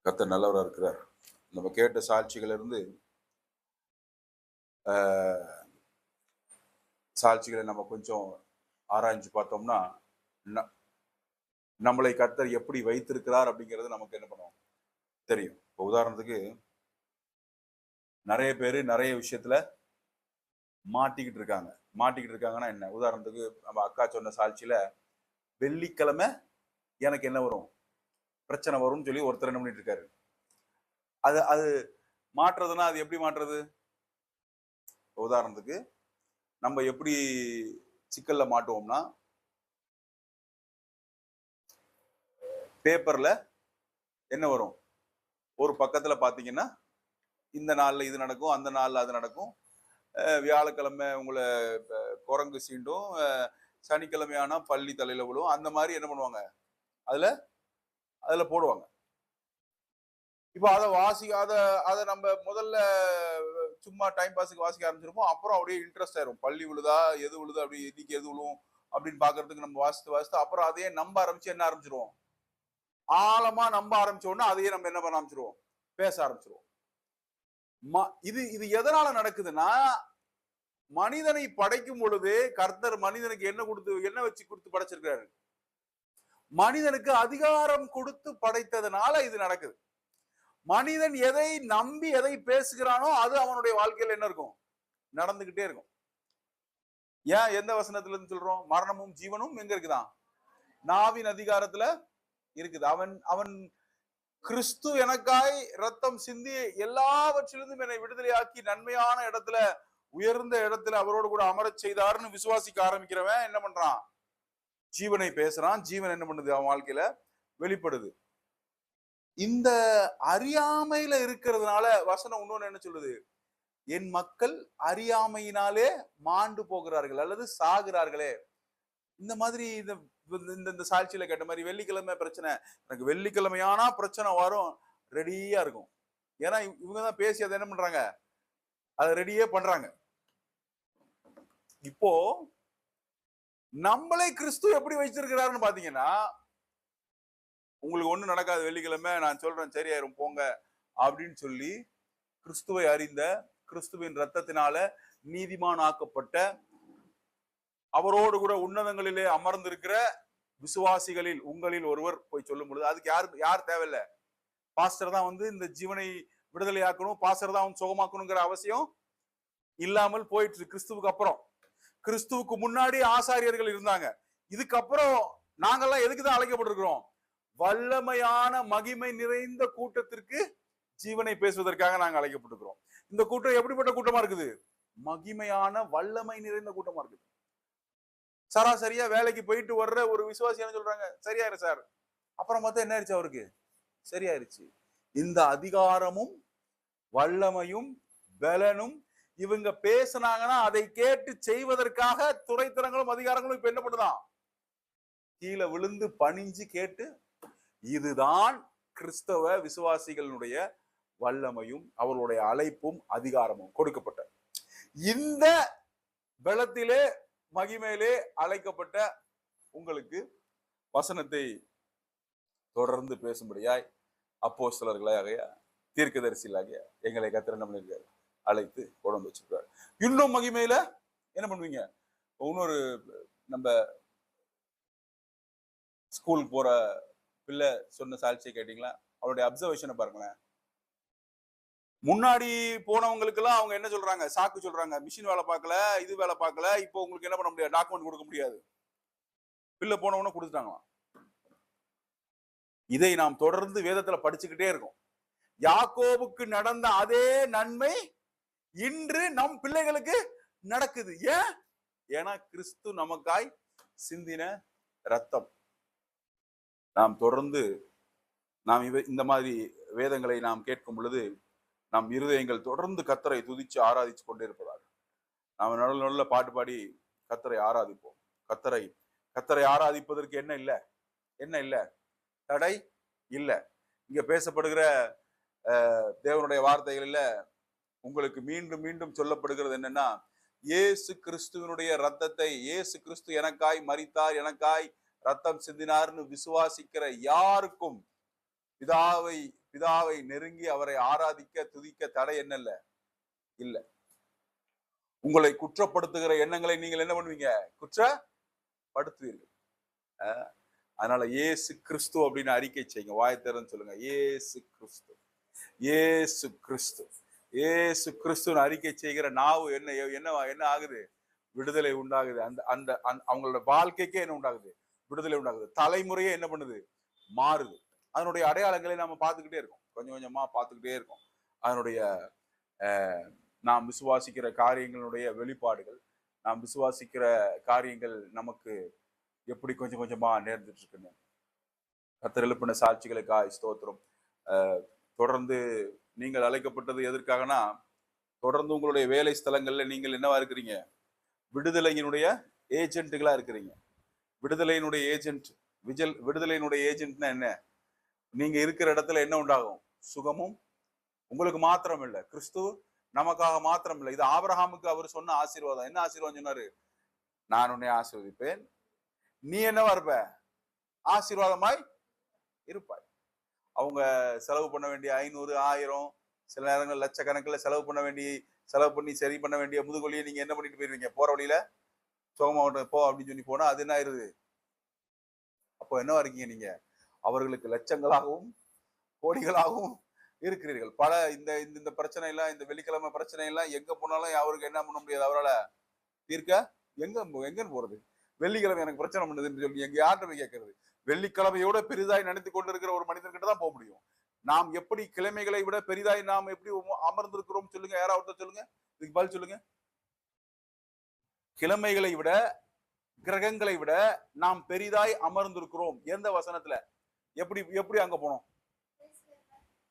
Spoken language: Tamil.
கர்த்தர் நல்லவரா இருக்கிறார். நம்ம கேட்ட சாட்சிகள் இருந்து சாட்சிகளை நம்ம கொஞ்சம் ஆராய்ஞ்சு பார்த்தோம்னா நம்மளை கர்த்தர் எப்படி வைத்திருக்கிறார் அப்படிங்கிறது நமக்கு என்ன பண்ணுவோம் தெரியும். இப்போ உதாரணத்துக்கு நிறைய பேர் நிறைய விஷயத்துல மாட்டிக்கிட்டு இருக்காங்க. மாட்டிக்கிட்டு இருக்காங்கன்னா என்ன? உதாரணத்துக்கு நம்ம அக்கா சொன்ன சாட்சியில வெள்ளிக்கிழமை எனக்கு என்ன வரும், பிரச்சனை வரும்னு சொல்லி ஒருத்தர் என்ன பண்ணிட்டு இருக்காரு. அது அது மாற்றுறதுன்னா அது எப்படி மாற்றுறது? உதாரணத்துக்கு நம்ம எப்படி சிக்கல்ல மாட்டுவோம்னா, பேப்பர்ல என்ன வரும், ஒரு பக்கத்துல பாத்தீங்கன்னா இந்த நாள்ல இது நடக்கும், அந்த நாள்ல அது நடக்கும், வியாழக்கிழமை உங்களை குரங்கு சீண்டும், சனிக்கிழமையானா பள்ளி தலையில விழுவும், அந்த மாதிரி என்ன பண்ணுவாங்க, அதுல அதுல போடுவாங்க. இப்போ அதை அதை நம்ம முதல்ல சும்மா டைம் பாஸுக்கு வாசிக்க ஆரம்பிச்சிருப்போம். அப்புறம் அப்படியே இன்ட்ரெஸ்ட் ஆயிரும். பள்ளி விழுதா, எது விழுதா, அப்படி இன்னைக்கு எது விழுவும் அப்படின்னு பாக்குறதுக்கு நம்ம வாசித்து அப்புறம் அதையே நம்ப ஆரம்பிச்சு என்ன ஆரம்பிச்சிருவோம், ஆழமா நம்ப ஆரம்பிச்ச உடனே அதையே நம்ம என்ன பண்ண ஆரம்பிச்சிருவோம், பேச ஆரம்பிச்சிருவோம். இது இது எதனால நடக்குதுன்னா, மனிதனை படைக்கும் பொழுது கர்த்தர் மனிதனுக்கு என்ன வச்சு கொடுத்து படைச்சிருக்காரு, மனிதனுக்கு அதிகாரம் கொடுத்து படைத்ததுனால இது நடக்குது. மனிதன் எதை நம்பி எதை பேசுகிறானோ அது அவனுடைய வாழ்க்கையில் என்ன இருக்கும், நடந்துகிட்டே இருக்கும். ஏன் எந்த வசனத்துல இருந்து சொல்றோம், மரணமும் ஜீவனும் எங்க இருக்குதான், நாவின் அதிகாரத்துல இருக்குது. அவன் அவன் கிறிஸ்து எனக்காய் ரத்தம் சிந்தி எல்லாவற்றிலிருந்தும் என்னை விடுதலையாக்கி நன்மையான இடத்துல, உயர்ந்த இடத்துல அவரோடு கூட அமரச் செய்தாருன்னு விசுவாசிக்க ஆரம்பிக்கிறவன் என்ன பண்றான், ஜீவனை பேசுறான். ஜீவன் என்ன பண்ணுது, அவன் வாழ்க்கையில வெளிப்படுது. இந்த அறியாமையில இருக்கிறதுனால வசனம் இன்னொன்னு என்ன சொல்லுது, என் மக்கள் அறியாமையினாலே மாண்டு போகிறார்கள் அல்லது சாகிறார்களே. இந்த மாதிரி இந்த சாட்சியில கேட்ட மாதிரி வெள்ளிக்கிழமை பிரச்சனை, எனக்கு வெள்ளிக்கிழமையானா பிரச்சனை வரும், ரெடியா இருக்கும். ஏன்னா இவங்கதான் பேசி அதை என்ன பண்றாங்க, அதை ரெடியே பண்றாங்க. இப்போ நம்மளே கிறிஸ்து எப்படி வச்சிருக்கிறாருன்னு பாத்தீங்கன்னா, உங்களுக்கு ஒண்ணு நடக்காது வெள்ளிக்கிழமை, நான் சொல்றேன் சரியாயிரும் போங்க அப்படின்னு சொல்லி கிறிஸ்துவை அறிந்த, கிறிஸ்துவின் ரத்தத்தினால நீதிமான் ஆக்கப்பட்ட, அவரோடு கூட உன்னதங்களிலே அமர்ந்திருக்கிற விசுவாசிகளில் உங்களில் ஒருவர் போய் சொல்லும் பொழுது அதுக்கு யார் தேவையில்லை, பாஸ்டர் தான் வந்து இந்த ஜீவனை விடுதலையாக்கணும், பாஸ்டர் தான் வந்து சுகமாக்கணுங்கிற அவசியம் இல்லாமல் போயிட்டு. கிறிஸ்துவுக்கு அப்புறம், கிறிஸ்துவுக்கு முன்னாடி ஆசாரியர்கள் இருந்தாங்க. இதுக்கப்புறம் நாங்கெல்லாம் எதுக்குதான் அழைக்கப்பட்டிருக்கிறோம், வல்லமையான மகிமை நிறைந்த கூட்டத்திற்கு ஜீவனை பேசுவதற்காக நாங்கள் அழைக்கப்பட்டிருக்கிறோம். இந்த கூட்டம் எப்படிப்பட்ட கூட்டமா இருக்குது, மகிமையான வல்லமை நிறைந்த கூட்டமா இருக்குது. சராசரியா வேலைக்கு போயிட்டு வர்ற ஒரு விசுவாசி என்ன சொல்றாங்க, சரியாயிரு சார், அப்புறம் பார்த்தா என்ன ஆயிடுச்சு, அவருக்கு சரியாயிருச்சு. இந்த அதிகாரமும் வல்லமையும் பலனும் இவங்க பேசினாங்கன்னா அதை கேட்டு செய்வதற்காக துறைத்தரங்களும் அதிகாரங்களும் இப்ப என்ன பண்ணுதான், கீழே விழுந்து பணிஞ்சு கேட்டு, இதுதான் கிறிஸ்தவ விசுவாசிகளுடைய வல்லமையும் அவர்களுடைய அழைப்பும் அதிகாரமும் கொடுக்கப்பட்ட இந்த பலத்திலே மகிமையிலே அழைக்கப்பட்ட உங்களுக்கு வசனத்தை தொடர்ந்து பேசும்படியாய் அப்போஸ்தலர்களாகிய தீர்க்கதரிசிகளாகிய எங்களை கர்த்தர் என்ன பண்ணிருக்காரு, அழைத்து கொண்டு வச்சிருக்காரு. இன்னும் மகிமையில என்ன பண்ணுவீங்க, இன்னொரு நம்ம ஸ்கூல் போற பிள்ளை சொன்ன சாட்சியை கேட்டீங்களா, அவருடைய அப்சர்வேஷனை பாருங்களேன். முன்னாடி போனவங்களுக்கு எல்லாம் அவங்க என்ன சொல்றாங்க, சாக்கு சொல்றாங்க, மிஷின் வேலை பார்க்கல, இது வேலை பார்க்கல, இப்போ உங்களுக்கு என்ன பண்ண முடியாது, டாக்குமெண்ட் கொடுக்க முடியாது. பிள்ளை போனவன கொடுத்துட்டாங்களாம். இதை நாம் தொடர்ந்து வேதத்துல படிச்சுக்கிட்டே இருக்கோம். யாக்கோபுக்கு நடந்த அதே நன்மை இன்று நம் பிள்ளைகளுக்கு நடக்குது. ஏன்? ஏன்னா கிறிஸ்து நமக்காய் சிந்தின ரத்தம். நாம் தொடர்ந்து இந்த மாதிரி வேதங்களை நாம் கேட்கும் பொழுது நம் இருதயங்கள் தொடர்ந்து கர்த்தரை துதிச்சு ஆராதிச்சு கொண்டே இருப்பதாக நாம் நல்ல நல்ல பாட்டு பாடி கர்த்தரை ஆராதிப்போம். கர்த்தரை ஆராதிப்பதற்கு என்ன இல்லை தடை இல்லை. இங்க பேசப்படுகிற தேவனுடைய வார்த்தைகளில் உங்களுக்கு மீண்டும் மீண்டும் சொல்லப்படுகிறது என்னன்னா, இயேசு கிறிஸ்துவனுடைய ரத்தத்தை, இயேசு கிறிஸ்து எனக்காய் மரித்தார், எனக்காய் ரத்தம் சிந்தினார்னு விசுவாசிக்கிற யாருக்கும் பிதாவை பிதாவை நெருங்கி அவரை ஆராதிக்க துதிக்க தடை என்னல்ல இல்ல. உங்களை குற்றப்படுத்துகிற எண்ணங்களை நீங்கள் என்ன பண்ணுவீங்க? குற்றப்படுத்துவீர்கள். அதனால இயேசு கிறிஸ்து அப்படின்னு அறிக்கை செய்யுங்க. வாய் திறந்து சொல்லுங்க, இயேசு கிறிஸ்து, இயேசு கிறிஸ்து, இயேசு கிறிஸ்துன்னு அறிக்கை செய்கிற நாவு என்ன என்ன என்ன ஆகுது? விடுதலை உண்டாகுது. அந்த அந்த அவங்களோட வாழ்க்கைக்கே என்ன உண்டாகுது? விடுதலை உண்டாகுது. தலைமுறையே என்ன பண்ணுது? மாறுது. அதனுடைய அடையாளங்களை நாம பார்த்துக்கிட்டே இருக்கோம். கொஞ்சம் கொஞ்சமா பார்த்துக்கிட்டே இருக்கோம். அதனுடைய நாம் விசுவாசிக்கிற காரியங்களுடைய வெளிப்பாடுகள், நாம் விசுவாசிக்கிற காரியங்கள் நமக்கு எப்படி கொஞ்சம் கொஞ்சமா நேர்ந்துட்டு இருக்குன்னு கர்த்தர் எழுப்பின சாட்சிகளுக்காய் ஸ்தோத்திரம். தொடர்ந்து நீங்கள் அழைக்கப்பட்டது எதற்காகனா, தொடர்ந்து உங்களுடைய வேலை ஸ்தலங்கள்ல நீங்கள் என்னவா இருக்கிறீங்க? விடுதலையினுடைய ஏஜென்ட்டுகளா இருக்கிறீங்க. விடுதலையினுடைய ஏஜென்ட், விடுதலையினுடைய ஏஜென்ட்னா என்ன? நீங்க இருக்கிற இடத்துல என்ன உண்டாகும்? சுகமும். உங்களுக்கு மாத்திரம் இல்லை, கிறிஸ்து நமக்காக மாத்திரம் இல்லை. இது ஆபிரகாமுக்கு அவர் சொன்ன ஆசீர்வாதம். என்ன ஆசீர்வாதம் சொன்னாரு? நான் உன்னை ஆசீர்வதிப்பேன், நீ என்னவா இருப்ப? ஆசீர்வாதமாய் இருப்பாய். அவங்க செலவு பண்ண வேண்டிய 500, 1000, சில நேரங்கள் லட்சக்கணக்கில் செலவு பண்ணி சரி பண்ண வேண்டிய முதுகொலியை நீங்க என்ன பண்ணிட்டு போயிருவீங்க? போற வழியில சுகமா போ அப்படின்னு சொல்லி போனா அது என்ன ஆயிருது? அப்போ என்னவா இருக்கீங்க நீங்க? அவர்களுக்கு லட்சங்களாகவும் கோடிகளாகவும் இருக்கிறீர்கள். பல இந்த பிரச்சனை எல்லாம், இந்த வெள்ளிக்கிழமை பிரச்சனை எல்லாம் எங்க போனாலும் அவருக்கு என்ன பண்ண முடியாது, அவரால் தீர்க்க. எங்கன்னு போறது? வெள்ளிக்கிழமை எனக்கு பிரச்சனை பண்ணுதுன்னு சொல்லி எங்க யார்கிட்ட போய் கேட்கறது? வெள்ளிக்கிழமையோட பெரிதாய் நினைத்து கொண்டிருக்கிற ஒரு மனிதன்கிட்ட தான் போக முடியும். நாம் எப்படி கிழமைகளை விட பெரிதாய் நாம் எப்படி அமர்ந்திருக்கிறோம் சொல்லுங்க. யாராவது சொல்லுங்க, இதுக்கு பதில் சொல்லுங்க. கிழமைகளை விட, கிரகங்களை விட நாம் பெரிதாய் அமர்ந்திருக்கிறோம். எந்த வசனத்துல? எப்படி அங்க போனோம்?